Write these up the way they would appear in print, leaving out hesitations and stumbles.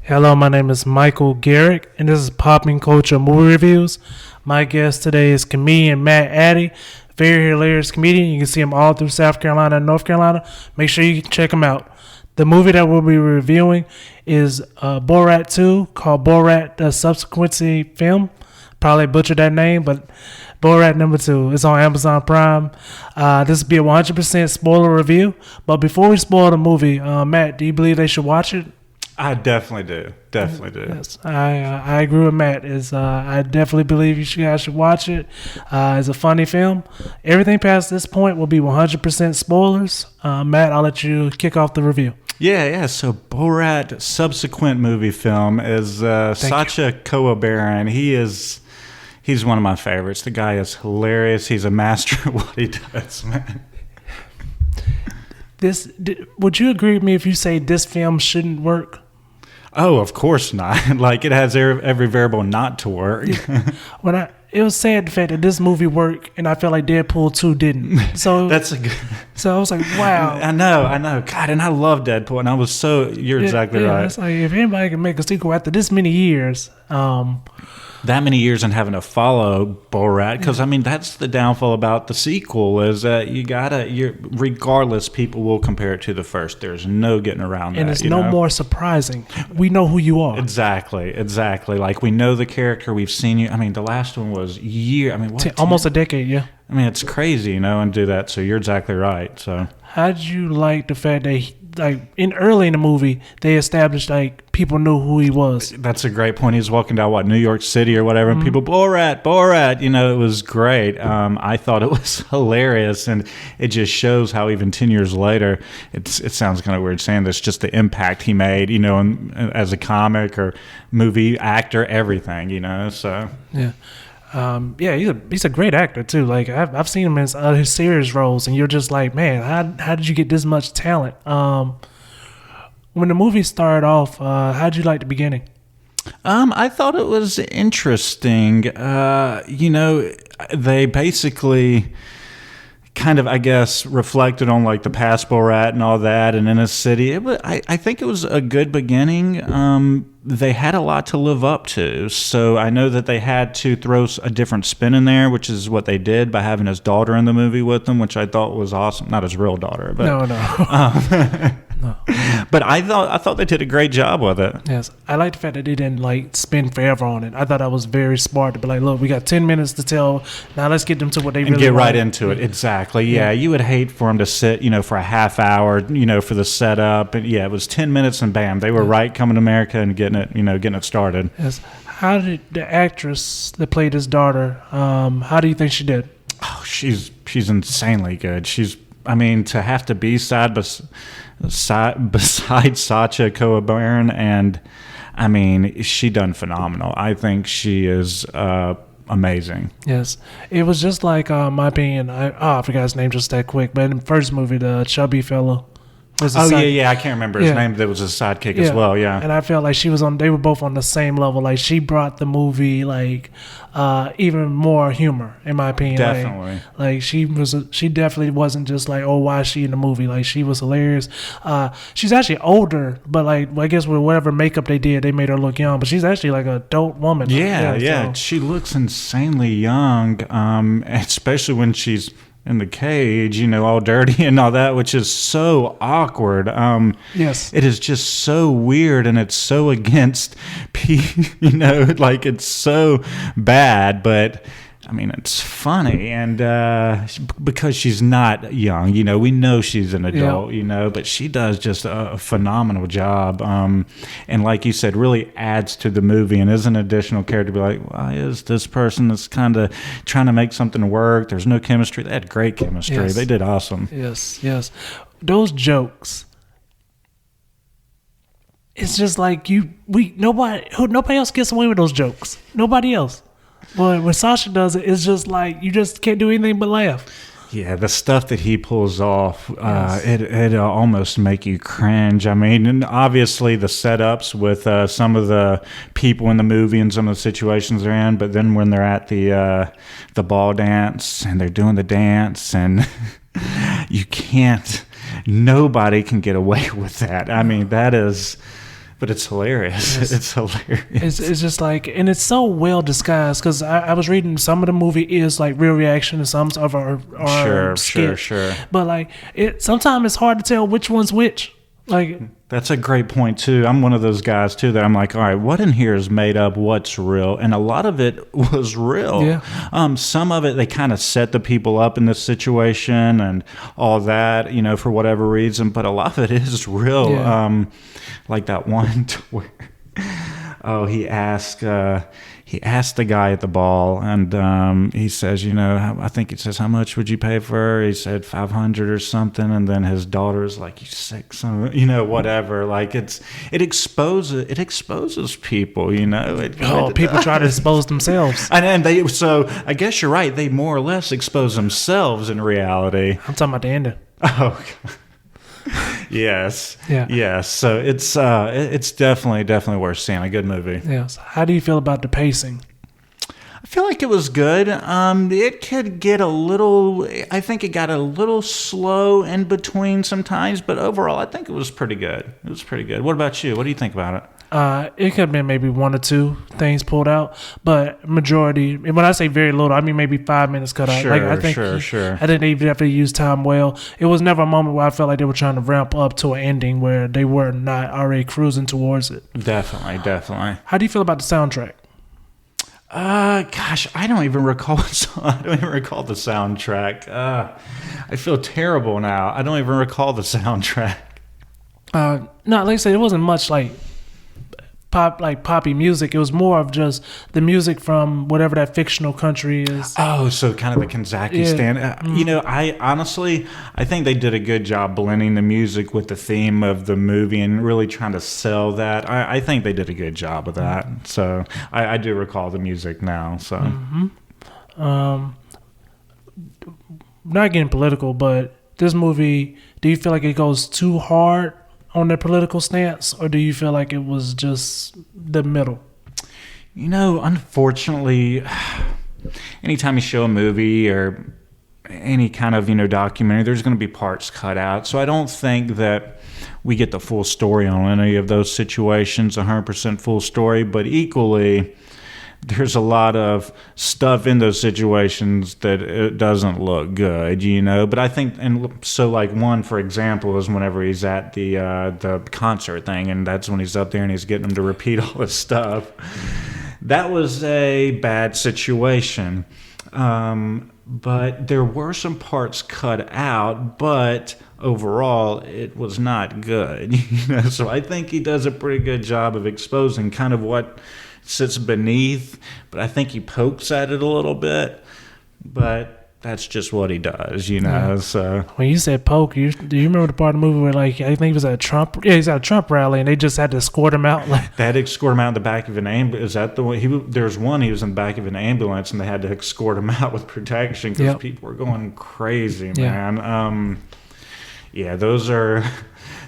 Hello, my name is Michael Garrick, and this is PoppinCulture Movie Reviews. My guest today is comedian Matt Addy, very hilarious comedian. You can see him all through South Carolina and North Carolina. Make sure you check him out. The movie that we'll be reviewing is Borat 2, called Borat the Subsequency Film. Probably butchered that name, but Borat number 2. It's on Amazon Prime. This will be a 100% spoiler review. But before we spoil the movie, Matt, do you believe they should watch it? I definitely do. Yes, I agree with Matt. I definitely believe you guys should watch it. It's a funny film. Everything past this point will be 100% spoilers. Matt, I'll let you kick off the review. Yeah. So Borat subsequent movie film is Sacha Baron. He's one of my favorites. The guy is hilarious. He's a master at what he does, man. Would you agree with me if you say this film shouldn't work? Oh, of course not. Like, it has every variable not to work. It was sad the fact that this movie worked, and I felt like Deadpool 2 didn't. So So I was like, wow. I know. God, and I love Deadpool, and you're exactly right. It's like, if anybody can make a sequel after this many years, that many years and having to follow Borat, because I mean that's the downfall about the sequel is that regardless, people will compare it to the first. There's no getting around that. And it's no more surprising. We know who you are. Exactly. Like, we know the character. We've seen you. I mean, the last one was almost a decade. Yeah. I mean, it's crazy, and do that. So you're exactly right. So how did you like the fact that early in the movie they established people knew who he was? That's a great point. He was walking down New York City or whatever, and people Borat. It was great. I thought it was hilarious, and it just shows how even 10 years later, it sounds kind of weird saying this, just the impact he made, as a comic or movie actor, everything, So yeah. He's a great actor too. Like I've seen him in his serious roles, and you're just like, man, how did you get this much talent? When the movie started off, how did you like the beginning? I thought it was interesting. They basically kind of, I guess, reflected on the past Borat and all that, and in a city. I think it was a good beginning. They had a lot to live up to, so I know that they had to throw a different spin in there, which is what they did by having his daughter in the movie with him, which I thought was awesome. Not his real daughter, but no. No. But I thought they did a great job with it. Yes, I like the fact that they didn't spend forever on it. I thought that was very smart to be like, look, we got 10 minutes to tell. Now let's get them to what they really get want. Right into it. Exactly. Yeah, you would hate for them to sit, for a half hour, for the setup. And it was 10 minutes and bam, they were right coming to America and getting it started. Yes. How did the actress that played his daughter? How do you think she did? Oh, she's insanely good. To have to be beside Sacha Baron, and she done phenomenal. I think she is amazing. Yes, it was just like my opinion. I forgot his name just that quick, but in the first movie, the chubby fellow. I can't remember his name. There was a sidekick as well. Yeah, and I felt like they were both on the same level. Like, she brought the movie even more humor, in my opinion. Definitely. She definitely wasn't just why is she in the movie? Like, she was hilarious. She's actually older, but I guess with whatever makeup they did, they made her look young. But she's actually an adult woman. Yeah. So. She looks insanely young, especially when she's in the cage, all dirty and all that, which is so awkward. Yes. It is just so weird, and it's so against, it's so bad, but it's funny, and because she's not young, we know she's an adult, but she does just a phenomenal job, and like you said, really adds to the movie and is an additional character to be like, why is this person that's kind of trying to make something work? There's no chemistry. They had great chemistry. Yes. They did awesome. Yes. Those jokes, it's just nobody else gets away with those jokes. Nobody else. But when Sasha does it, it's just you just can't do anything but laugh. Yeah, the stuff that he pulls off, it almost make you cringe. And obviously the setups with some of the people in the movie and some of the situations they're in, but then when they're at the ball dance and they're doing the dance, and nobody can get away with that. That is But it's hilarious. Yes. It's hilarious. It's just like, and it's so well disguised because I was reading some of the movie is like real reaction and some of our skit. Sure. But like sometimes it's hard to tell which one's which. Like that's a great point too. I'm one of those guys too that I'm like, all right, what in here is made up? What's real? And a lot of it was real. Yeah. Some of it they kind of set the people up in this situation and all that, for whatever reason. But a lot of it is real. Yeah. Like that one where he asked the guy at the ball, and he says, I think he says, how much would you pay for her? He said 500 or something, and then his daughter's like, you sick son, whatever. Like it exposes people, People try to expose themselves, and they. So I guess you're right. They more or less expose themselves in reality. I'm talking about the ending. Oh. Yes. Yeah. Yes. So it's definitely worth seeing. A good movie. Yes. How do you feel about the pacing? I feel like it was good. It could get a little. I think it got a little slow in between sometimes, but overall, I think it was pretty good. It was pretty good. What about you? What do you think about it? It could have been maybe one or two things pulled out, but majority. And when I say very little, I mean maybe 5 minutes cut out. Sure, like I think sure. I didn't even have to use time well. It was never a moment where I felt like they were trying to ramp up to an ending where they were not already cruising towards it. Definitely. How do you feel about the soundtrack? Gosh, I don't even recall. I don't even recall the soundtrack. I feel terrible now. I don't even recall the soundtrack. No, like I said, it wasn't much like poppy music. It was more of just the music from whatever that fictional country is. Oh, so kind of the Kanzaki stand. I think they did a good job blending the music with the theme of the movie and really trying to sell that. I think they did a good job of that. So I do recall the music now. So, not getting political, but this movie, do you feel like it goes too hard on their political stance, or do you feel like it was just the middle? Unfortunately, anytime you show a movie or any kind of documentary, there's going to be parts cut out. So I don't think that we get the full story on any of those situations, 100% full story. But equally, there's a lot of stuff in those situations that it doesn't look good, But I think, and so like one, for example, is whenever he's at the concert thing, and that's when he's up there and he's getting them to repeat all this stuff. That was a bad situation. But there were some parts cut out, but overall it was not good. So I think he does a pretty good job of exposing kind of what sits beneath, but I think he pokes at it a little bit, but that's just what he does, Yeah. So when you said poke, do you remember the part of the movie where like I think he was at a Trump he's at a Trump rally and they just had to escort him out? Like they had to escort him out in the back of an ambulance. Is that the one? There's one, he was in the back of an ambulance and they had to escort him out with protection because people were going crazy, man.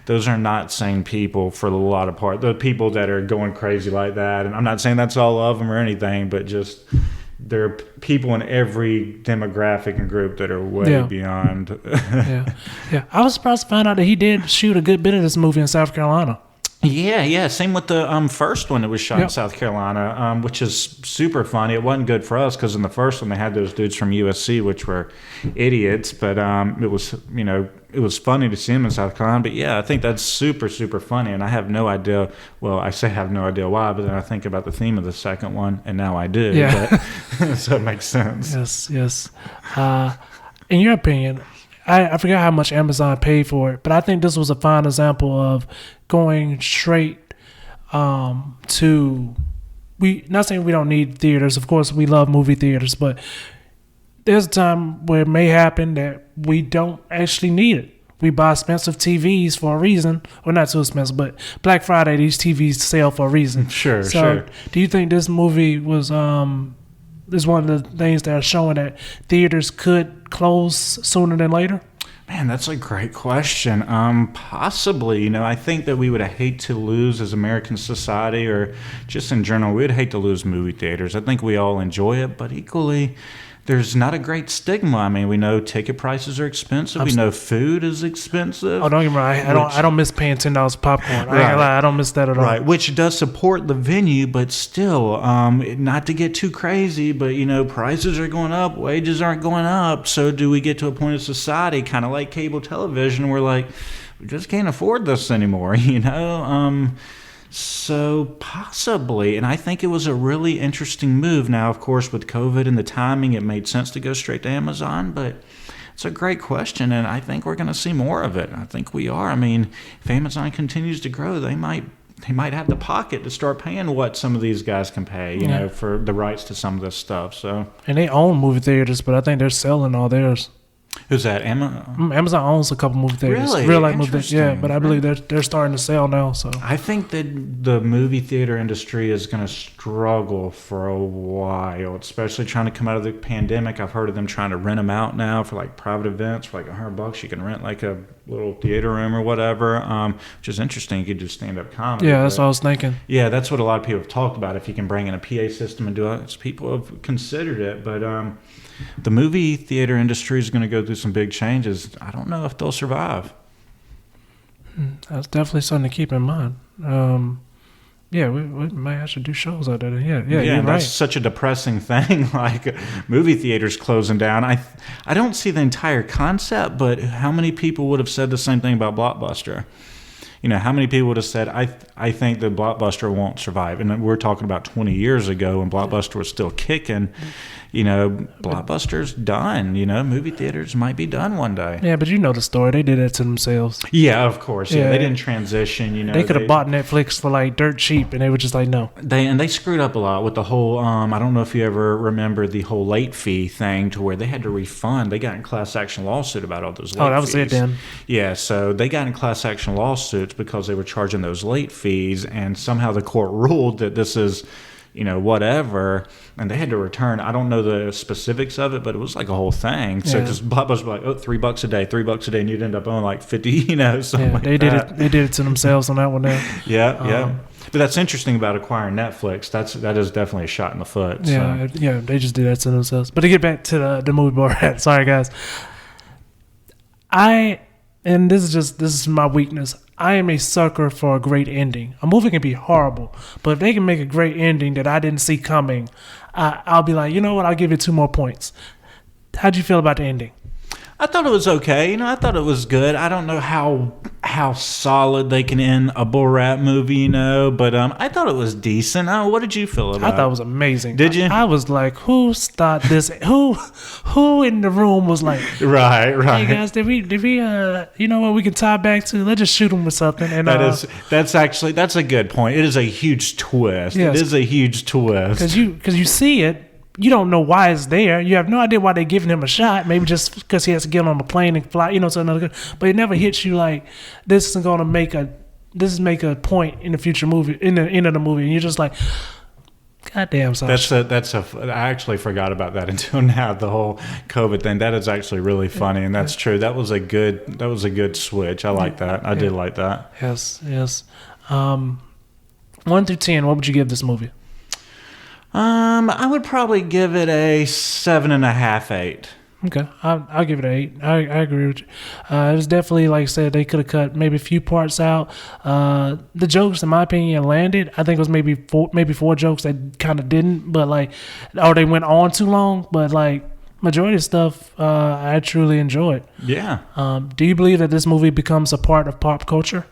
Those are not sane people for a lot of part. The people that are going crazy like that, and I'm not saying that's all of them or anything, but just there are people in every demographic and group that are way beyond. Yeah. I was surprised to find out that he did shoot a good bit of this movie in South Carolina. Yeah. Same with the first one that was shot in South Carolina, which is super funny. It wasn't good for us because in the first one they had those dudes from USC, which were idiots. But it was funny to see them in South Carolina. But yeah, I think that's super, super funny. And I have no idea. Well, I say I have no idea why, but then I think about the theme of the second one, and now I do. Yeah. But, so it makes sense. Yes. In your opinion, I forgot how much Amazon paid for it, but I think this was a fine example of going straight to. Not saying we don't need theaters. Of course, we love movie theaters, but there's a time where it may happen that we don't actually need it. We buy expensive TVs for a reason, or not too expensive, but Black Friday, these TVs sell for a reason. Sure. Do you think this movie was is one of the things that are showing that theaters could close sooner than later? Man, that's a great question. Possibly, I think that we would hate to lose as American society, or just in general, we would hate to lose movie theaters. I think we all enjoy it, but equally, there's not a great stigma. I mean, we know ticket prices are expensive. We know food is expensive. Oh, don't get me wrong. I don't miss paying $10 for popcorn. I ain't gonna lie. I don't miss that at all. Right, which does support the venue, but still, not to get too crazy, but, prices are going up, wages aren't going up. So do we get to a point in society, kind of like cable television, where, like, we just can't afford this anymore, So possibly, and I think it was a really interesting move. Now, of course, with COVID and the timing, it made sense to go straight to Amazon, but it's a great question, and I think we're going to see more of it. I think we are. I mean, if Amazon continues to grow, they might have the pocket to start paying what some of these guys can pay, you know, for the rights to some of this stuff. So, and they own movie theaters, but I think they're selling all theirs. Who's that? Amazon owns a couple movie theaters. Really? Real life movie theaters. Yeah, but I believe they're starting to sell now. So I think that the movie theater industry is going to struggle for a while, especially trying to come out of the pandemic. I've heard of them trying to rent them out now for like private events for like $100. You can rent like a little theater room or whatever, which is interesting. You could do stand-up comedy. Yeah, that's what I was thinking. Yeah, that's what a lot of people have talked about. If you can bring in a PA system and do it, people have considered it, but the movie theater industry is going to go through some big changes. I don't know if they'll survive. That's definitely something to keep in mind. We might actually do shows out there. Yeah, you're that's right. Such a depressing thing, like movie theaters closing down. I don't see the entire concept, but how many people would have said the same thing about Blockbuster? How many people would have said, I think that Blockbuster won't survive? And we're talking about 20 years ago when Blockbuster was still kicking. Blockbuster's done. Movie theaters might be done one day. Yeah, but you know the story. They did that to themselves. Yeah, of course. Yeah, they didn't transition. They could have bought Netflix for like dirt cheap, and they were just like, no. They screwed up a lot with the whole. I don't know if you ever remember the whole late fee thing, to where they had to refund. They got in class action lawsuit about all those late fees. Oh, that was it then. Yeah, so they got in class action lawsuits because they were charging those late fees, and somehow the court ruled that this is, whatever, and they had to return. I don't know the specifics of it, but it was like a whole thing. So just Blockbuster was like, $3 a day, and you'd end up owing like 50, something like they that. They did it to themselves on that one there. Yeah. But that's interesting about acquiring Netflix. That is definitely a shot in the foot. Yeah, they just did that to themselves. But to get back to the movie Borat, sorry guys. And this is my weakness. I am a sucker for a great ending. A movie can be horrible, but if they can make a great ending that I didn't see coming, I'll be like, you know what? I'll give it 2 more points. How'd you feel about the ending? I thought it was okay. I thought it was good. I don't know how solid they can end a Borat movie, but I thought it was decent. What did you feel about it? I thought it was amazing. Did you? I was like, who started this? Who in the room was like, right? Hey guys, did we you know what we can tie back to? Let's just shoot him with something. And that's a good point. It is a huge twist. Yes. It is a huge twist because you see it. You don't know why it's there. You have no idea why they're giving him a shot. Maybe just because he has to get on a plane and fly, to another. But it never hits you like this is going to make a point in the future movie, in the end of the movie, and you're just like, God damn, son. I actually forgot about that until now. The whole COVID thing, that is actually really funny, and that's true. That was a good switch. I like that. I did like that. Yes. 1 through 10, what would you give this movie? I would probably give it a 7.5, 8. Okay, I'll give it an 8. I agree with you. It was definitely, like I said, they could have cut maybe a few parts out. The jokes, in my opinion, landed. I think it was maybe four jokes that kind of didn't, but or they went on too long. But majority of stuff, I truly enjoyed. Yeah. Do you believe that this movie becomes a part of pop culture?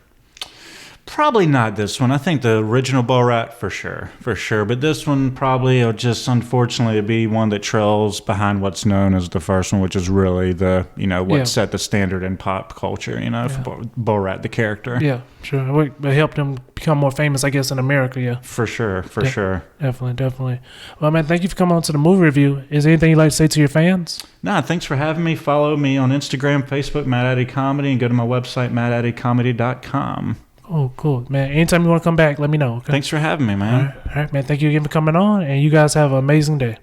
Probably not this one. I think the original Borat for sure. But this one probably will just unfortunately be one that trails behind what's known as the first one, which is really the what set the standard in pop culture. For Borat the character. Yeah, sure. It helped him become more famous, I guess, in America. Yeah, for sure. Definitely. Well, man, thank you for coming on to the movie review. Is there anything you'd like to say to your fans? Nah, thanks for having me. Follow me on Instagram, Facebook, Matt Addy Comedy, and go to my website, mattaddycomedy.com. Oh, cool, man. Anytime you want to come back, let me know. Okay? Thanks for having me, man. All right, man. Thank you again for coming on, and you guys have an amazing day.